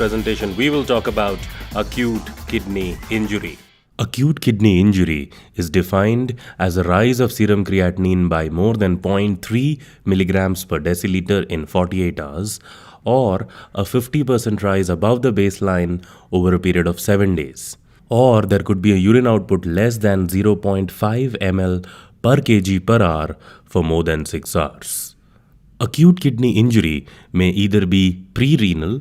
presentation, we will talk about acute kidney injury. Acute kidney injury is defined as a rise of serum creatinine by more than 0.3 milligrams per deciliter in 48 hours, or a 50% rise above the baseline over a period of 7 days. Or there could be a urine output less than 0.5 ml per kg per hour for more than 6 hours. Acute kidney injury may either be pre-renal,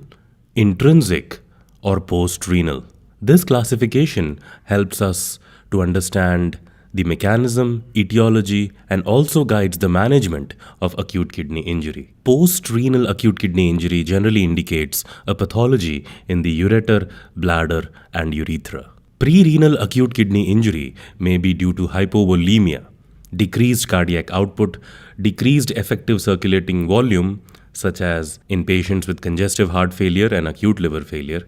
intrinsic, or post-renal. This classification helps us to understand the mechanism, etiology, and also guides the management of acute kidney injury. Post-renal acute kidney injury generally indicates a pathology in the ureter, bladder, and urethra. Pre-renal acute kidney injury may be due to hypovolemia, decreased cardiac output, decreased effective circulating volume, such as in patients with congestive heart failure and acute liver failure,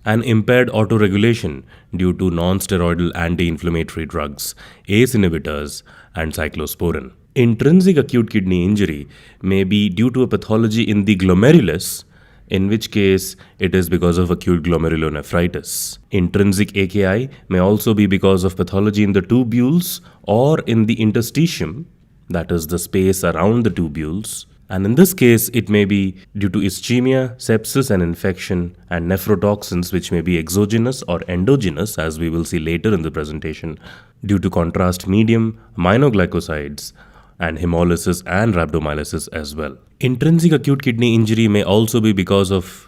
and impaired autoregulation due to non-steroidal anti-inflammatory drugs, ACE inhibitors, and cyclosporin. Intrinsic acute kidney injury may be due to a pathology in the glomerulus, in which case it is because of acute glomerulonephritis. Intrinsic AKI may also be because of pathology in the tubules or in the interstitium, that is the space around the tubules. And in this case, it may be due to ischemia, sepsis and infection, and nephrotoxins, which may be exogenous or endogenous, as we will see later in the presentation, due to contrast medium, aminoglycosides, and hemolysis and rhabdomyolysis as well. Intrinsic acute kidney injury may also be because of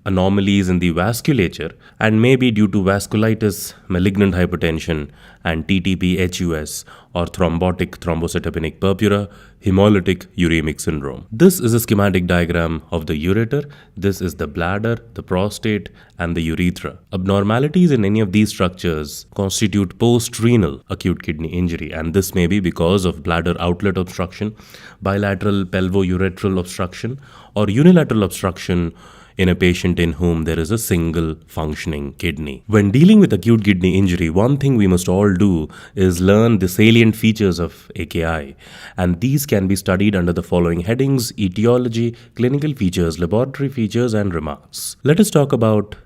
anomalies in the vasculature and may be due to vasculitis, malignant hypertension, and TTP-HUS or thrombotic thrombocytopenic purpura, hemolytic uremic syndrome. This is a schematic diagram of the ureter. This is the bladder, the prostate, and the urethra. Abnormalities in any of these structures constitute post-renal acute kidney injury, and this may be because of bladder outlet obstruction, bilateral pelvo-urethral obstruction, or unilateral obstruction in a patient in whom there is a single functioning kidney. When dealing with acute kidney injury, one thing we must all do is learn the salient features of AKI, and these can be studied under the following headings: etiology, clinical features, laboratory features, and remarks. Let us talk about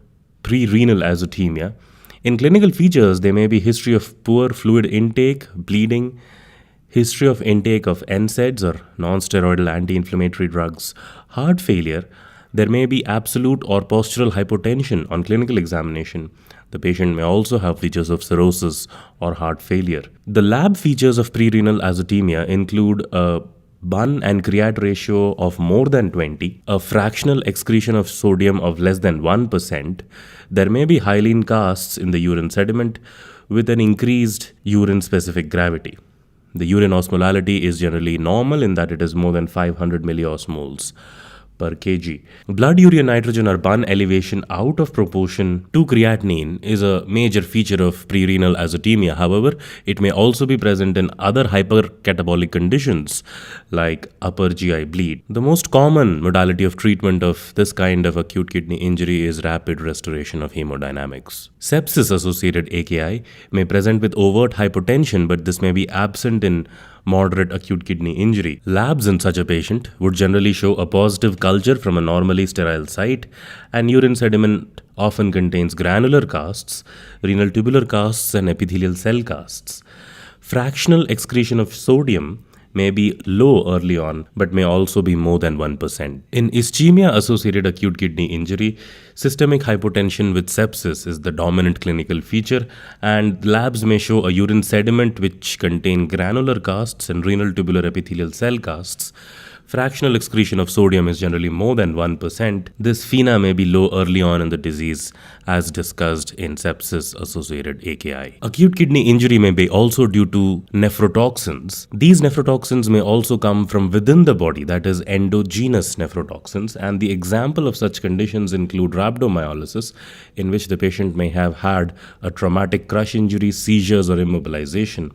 pre-renal azotemia. In clinical features, there may be history of poor fluid intake, bleeding, history of intake of NSAIDs or non-steroidal anti-inflammatory drugs, heart failure. There may be absolute or postural hypotension on clinical examination. The patient may also have features of cirrhosis or heart failure. The lab features of pre-renal azotemia include a BUN and creat ratio of more than 20, a fractional excretion of sodium of less than 1%. There may be hyaline casts in the urine sediment with an increased urine-specific gravity. The urine osmolality is generally normal in that it is more than 500 milliosmoles per kg. Blood urea nitrogen or BUN elevation out of proportion to creatinine is a major feature of pre-renal azotemia. However, it may also be present in other hypercatabolic conditions like upper GI bleed. The most common modality of treatment of this kind of acute kidney injury is rapid restoration of hemodynamics. Sepsis-associated AKI may present with overt hypotension, but this may be absent in moderate acute kidney injury. Labs in such a patient would generally show a positive culture from a normally sterile site, and urine sediment often contains granular casts, renal tubular casts, and epithelial cell casts. Fractional excretion of sodium may be low early on, but may also be more than 1%. In ischemia-associated acute kidney injury, systemic hypotension with sepsis is the dominant clinical feature, and labs may show a urine sediment which contain granular casts and renal tubular epithelial cell casts. Fractional excretion of sodium is generally more than 1%. This FeNA may be low early on in the disease, as discussed in sepsis-associated AKI. Acute kidney injury may be also due to nephrotoxins. These nephrotoxins may also come from within the body, that is endogenous nephrotoxins, and the example of such conditions include rhabdomyolysis, in which the patient may have had a traumatic crush injury, seizures, or immobilization.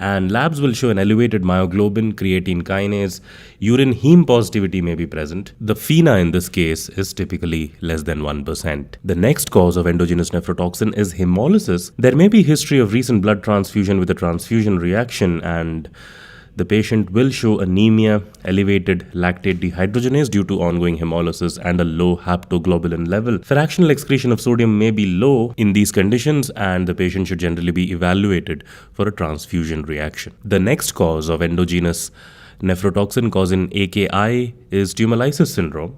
And labs will show an elevated myoglobin, creatine kinase, urine heme positivity may be present. The FeNA in this case is typically less than 1%. The next cause of endogenous nephrotoxin is hemolysis. There may be history of recent blood transfusion with a transfusion reaction, and the patient will show anemia, elevated lactate dehydrogenase due to ongoing hemolysis, and a low haptoglobulin level. Fractional excretion of sodium may be low in these conditions, and the patient should generally be evaluated for a transfusion reaction. The next cause of endogenous nephrotoxin causing AKI is tumor lysis syndrome,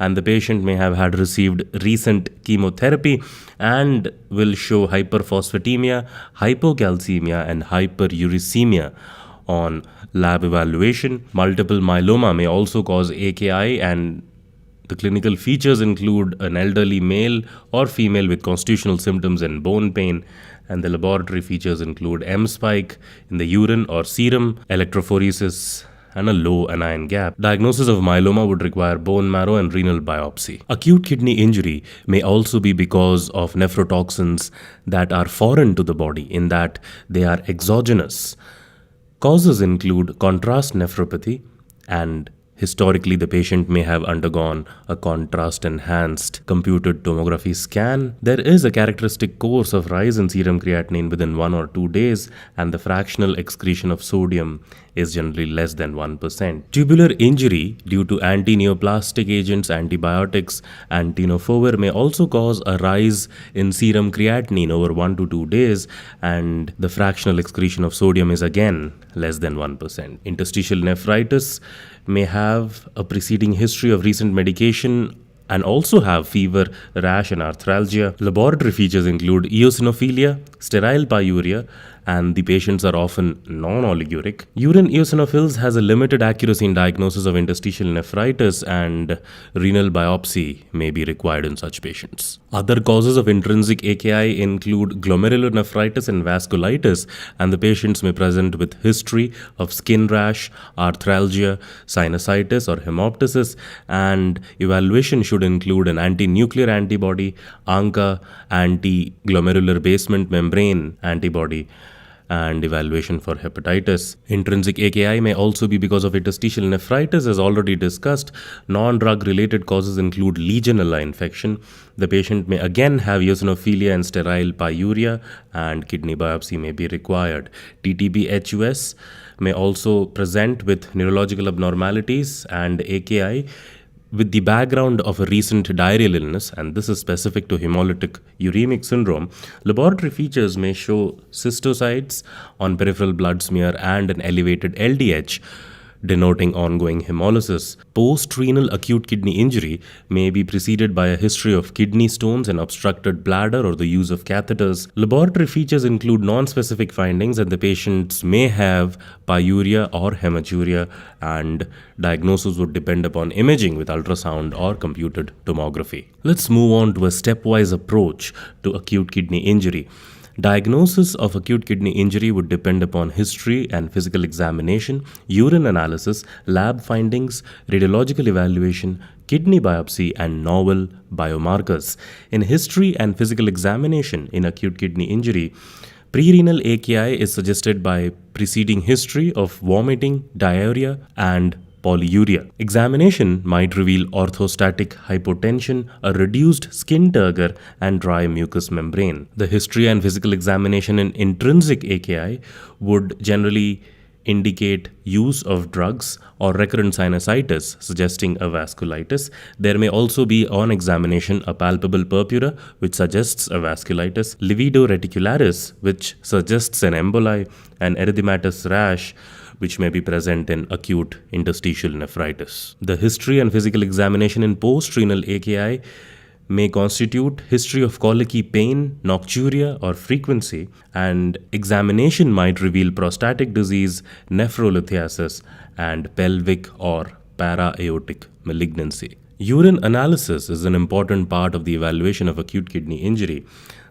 and the patient may have had received recent chemotherapy and will show hyperphosphatemia, hypocalcemia, and hyperuricemia on lab evaluation. Multiple myeloma may also cause AKI, and the clinical features include an elderly male or female with constitutional symptoms and bone pain, and the laboratory features include M spike in the urine or serum, electrophoresis, and a low anion gap. Diagnosis of myeloma would require bone marrow and renal biopsy. Acute kidney injury may also be because of nephrotoxins that are foreign to the body, in that they are exogenous. Causes include contrast nephropathy, and historically the patient may have undergone a contrast-enhanced computed tomography scan. There is a characteristic course of rise in serum creatinine within 1 or 2 days, and the fractional excretion of sodium is generally less than 1%. Tubular injury due to anti-neoplastic agents, antibiotics, and tenofovir may also cause a rise in serum creatinine over 1 to 2 days, and the fractional excretion of sodium is again less than 1%. Interstitial nephritis may have a preceding history of recent medication and also have fever, rash, and arthralgia. Laboratory features include eosinophilia, sterile pyuria, and the patients are often non-oliguric. Urine eosinophils has a limited accuracy in diagnosis of interstitial nephritis, and renal biopsy may be required in such patients. Other causes of intrinsic AKI include glomerulonephritis and vasculitis, and the patients may present with history of skin rash, arthralgia, sinusitis, or hemoptysis, and evaluation should include an anti-nuclear antibody, ANCA, anti-glomerular basement membrane antibody, and evaluation for hepatitis. Intrinsic AKI may also be because of interstitial nephritis, as already discussed. Non-drug related causes include Legionella infection. The patient may again have eosinophilia and sterile pyuria, and kidney biopsy may be required. TTP-HUS may also present with neurological abnormalities and AKI with the background of a recent diarrheal illness, and this is specific to hemolytic uremic syndrome. Laboratory features may show cystocytes on peripheral blood smear and an elevated LDH, denoting ongoing hemolysis. Post-renal acute kidney injury may be preceded by a history of kidney stones and obstructed bladder or the use of catheters. Laboratory features include non-specific findings, and the patients may have pyuria or hematuria, and diagnosis would depend upon imaging with ultrasound or computed tomography. Let's move on to a stepwise approach to acute kidney injury. Diagnosis of acute kidney injury would depend upon history and physical examination, urine analysis, lab findings, radiological evaluation, kidney biopsy, and novel biomarkers. In history and physical examination in acute kidney injury, pre-renal AKI is suggested by preceding history of vomiting, diarrhea, and polyuria. Examination might reveal orthostatic hypotension, a reduced skin turgor, and dry mucous membrane. The history and physical examination in intrinsic AKI would generally indicate use of drugs or recurrent sinusitis, suggesting a vasculitis. There may also be on examination a palpable purpura, which suggests a vasculitis, livido reticularis, which suggests an emboli, and erythematous rash, which may be present in acute interstitial nephritis. The history and physical examination in post-renal AKI may constitute history of colicky pain, nocturia, or frequency, and examination might reveal prostatic disease, nephrolithiasis, and pelvic or para-aortic malignancy. Urine analysis is an important part of the evaluation of acute kidney injury.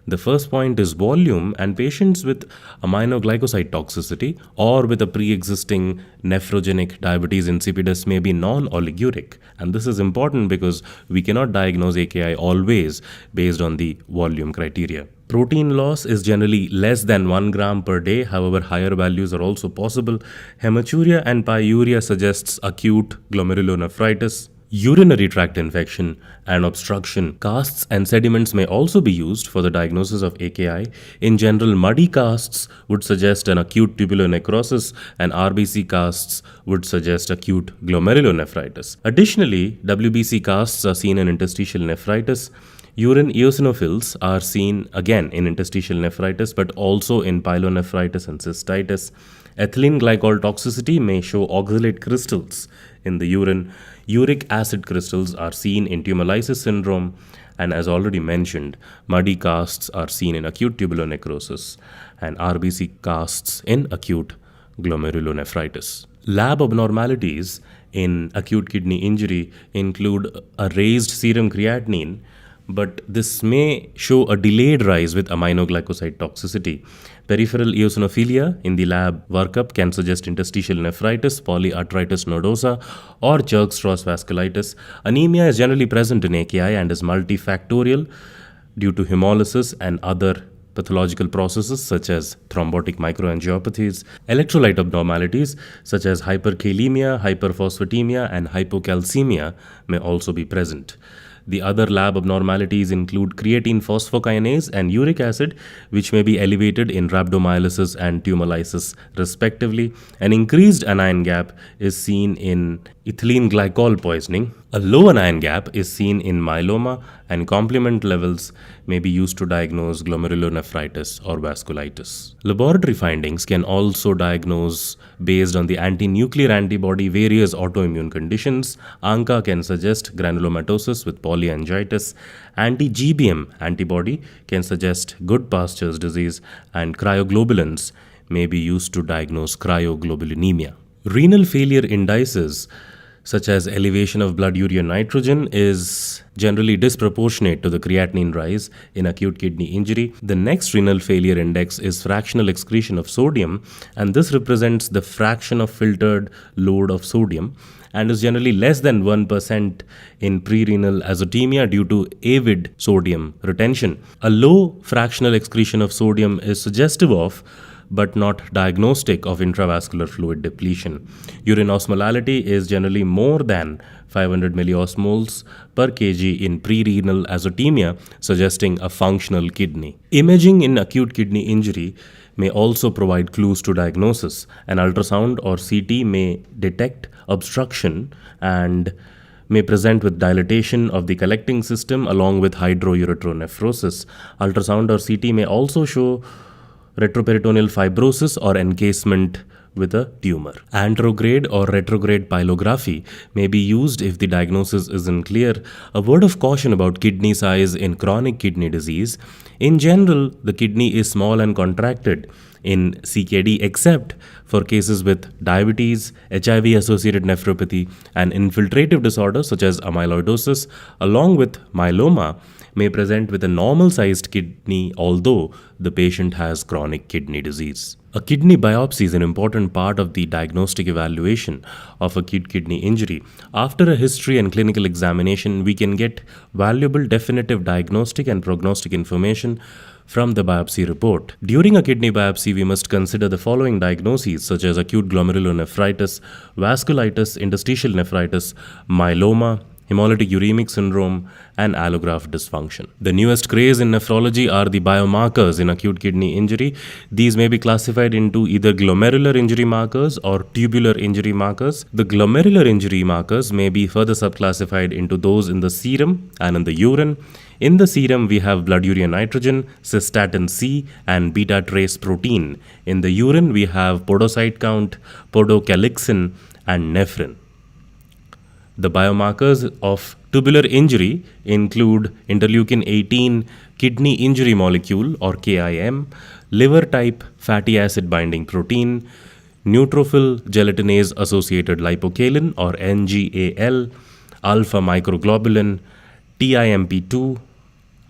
The first point is volume, and patients with aminoglycoside toxicity or with a pre-existing nephrogenic diabetes insipidus may be non-oliguric. And this is important because we cannot diagnose AKI always based on the volume criteria. Protein loss is generally less than 1 gram per day. However, higher values are also possible. Hematuria and pyuria suggests acute glomerulonephritis. urinary tract infection, and obstruction. Casts and sediments may also be used for the diagnosis of AKI. In general, muddy casts would suggest an acute tubular necrosis, and RBC casts would suggest acute glomerulonephritis. Additionally, WBC casts are seen in interstitial nephritis. Urine eosinophils are seen again in interstitial nephritis but also in pyelonephritis and cystitis. Ethylene glycol toxicity may show oxalate crystals in the urine. Uric acid crystals are seen in tumor-lysis syndrome, and as already mentioned, muddy casts are seen in acute tubular necrosis and RBC casts in acute glomerulonephritis. Lab abnormalities in acute kidney injury include a raised serum creatinine, but this may show a delayed rise with aminoglycoside toxicity. Peripheral eosinophilia in the lab workup can suggest interstitial nephritis, polyarteritis nodosa, or Churg-Strauss vasculitis. Anemia is generally present in AKI and is multifactorial due to hemolysis and other pathological processes such as thrombotic microangiopathies. Electrolyte abnormalities such as hyperkalemia, hyperphosphatemia, and hypocalcemia may also be present. The other lab abnormalities include creatine phosphokinase and uric acid, which may be elevated in rhabdomyolysis and tumor-lysis, respectively. An increased anion gap is seen in ethylene glycol poisoning. A low anion gap is seen in myeloma, and complement levels may be used to diagnose glomerulonephritis or vasculitis. Laboratory findings can also diagnose based on the anti-nuclear antibody various autoimmune conditions. ANCA can suggest granulomatosis with polyangiitis. Anti-GBM antibody can suggest Goodpasture's disease, and cryoglobulins may be used to diagnose cryoglobulinemia. Renal failure indices such as elevation of blood urea nitrogen is generally disproportionate to the creatinine rise in acute kidney injury. The next renal failure index is fractional excretion of sodium, and this represents the fraction of filtered load of sodium and is generally less than 1% in prerenal azotemia due to avid sodium retention. A low fractional excretion of sodium is suggestive of but not diagnostic of intravascular fluid depletion. Urine osmolality is generally more than 500 milliosmoles per kg in prerenal azotemia, suggesting a functional kidney. Imaging in acute kidney injury may also provide clues to diagnosis. An ultrasound or CT may detect obstruction and may present with dilatation of the collecting system along with hydroureteronephrosis. Ultrasound or CT may also show retroperitoneal fibrosis or encasement with a tumor. Anterograde or retrograde pylography may be used if the diagnosis isn't clear. A word of caution about kidney size in chronic kidney disease. In general, the kidney is small and contracted in CKD except for cases with diabetes, HIV-associated nephropathy, and infiltrative disorders such as amyloidosis, along with myeloma, may present with a normal-sized kidney although the patient has chronic kidney disease. A kidney biopsy is an important part of the diagnostic evaluation of acute kidney injury. After a history and clinical examination, we can get valuable definitive diagnostic and prognostic information from the biopsy report. During a kidney biopsy, we must consider the following diagnoses such as acute glomerulonephritis, vasculitis, interstitial nephritis, myeloma, hemolytic uremic syndrome, and allograft dysfunction. The newest craze in nephrology are the biomarkers in acute kidney injury. These may be classified into either glomerular injury markers or tubular injury markers. The glomerular injury markers may be further subclassified into those in the serum and in the urine. In the serum, we have blood urea nitrogen, cystatin C, and beta trace protein. In the urine, we have podocyte count, podocalcin, and nephrin. The biomarkers of tubular injury include interleukin 18 kidney injury molecule or KIM, liver type fatty acid binding protein, neutrophil gelatinase associated lipocalin or NGAL, alpha microglobulin, TIMP2,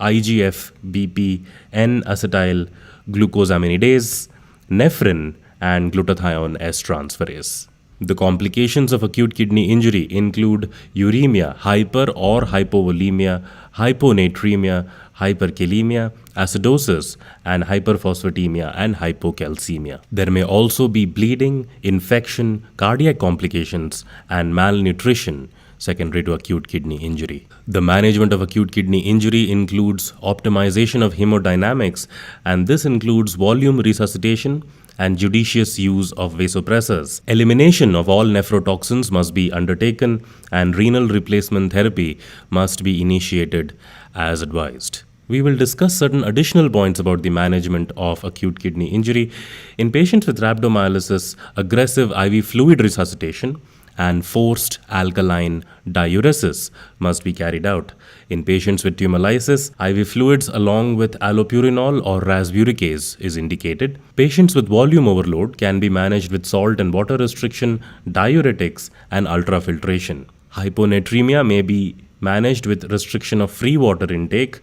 IGF BP, N-acetyl glucosaminidase, nephrin, and glutathione S transferase. The complications of acute kidney injury include uremia, hyper or hypovolemia, hyponatremia, hyperkalemia, acidosis, and hyperphosphatemia and hypocalcemia. There may also be bleeding, infection, cardiac complications, and malnutrition. secondary to acute kidney injury. The management of acute kidney injury includes optimization of hemodynamics, and this includes volume resuscitation and judicious use of vasopressors. Elimination of all nephrotoxins must be undertaken, and renal replacement therapy must be initiated as advised. We will discuss certain additional points about the management of acute kidney injury. In patients with rhabdomyolysis, aggressive IV fluid resuscitation and forced alkaline diuresis must be carried out. In patients with tumor-lysis, IV fluids along with allopurinol or rasburicase is indicated. Patients with volume overload can be managed with salt and water restriction, diuretics, and ultrafiltration. Hyponatremia may be managed with restriction of free water intake,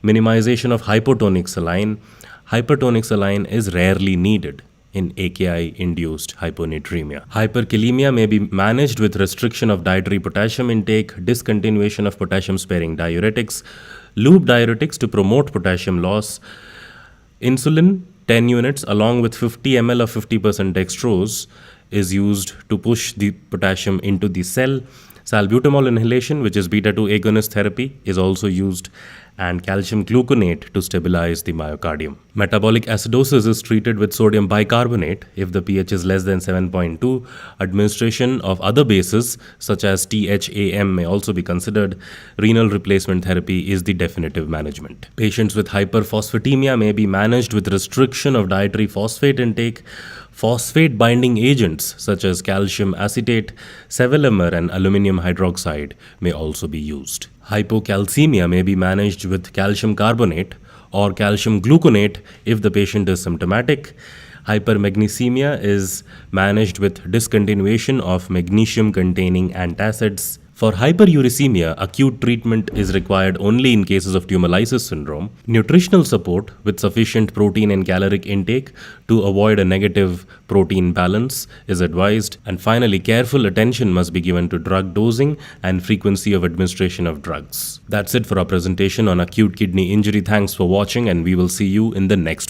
minimization of hypotonic saline. Hypertonic saline is rarely needed in AKI-induced hyponatremia. Hyperkalemia may be managed with restriction of dietary potassium intake, discontinuation of potassium-sparing diuretics, loop diuretics to promote potassium loss, insulin 10 units along with 50 ml of 50% dextrose is used to push the potassium into the cell. Salbutamol inhalation, which is beta-2 agonist therapy, is also used, and calcium gluconate to stabilize the myocardium. Metabolic acidosis is treated with sodium bicarbonate if the pH is less than 7.2. Administration of other bases such as THAM may also be considered. Renal replacement therapy is the definitive management. Patients with hyperphosphatemia may be managed with restriction of dietary phosphate intake. Phosphate binding agents such as calcium acetate, sevelamer, and aluminum hydroxide may also be used. Hypocalcemia may be managed with calcium carbonate or calcium gluconate if the patient is symptomatic. Hypermagnesemia is managed with discontinuation of magnesium-containing antacids. For hyperuricemia, acute treatment is required only in cases of tumor-lysis syndrome. Nutritional support with sufficient protein and caloric intake to avoid a negative protein balance is advised. And finally, careful attention must be given to drug dosing and frequency of administration of drugs. That's it for our presentation on acute kidney injury. Thanks for watching, and we will see you in the next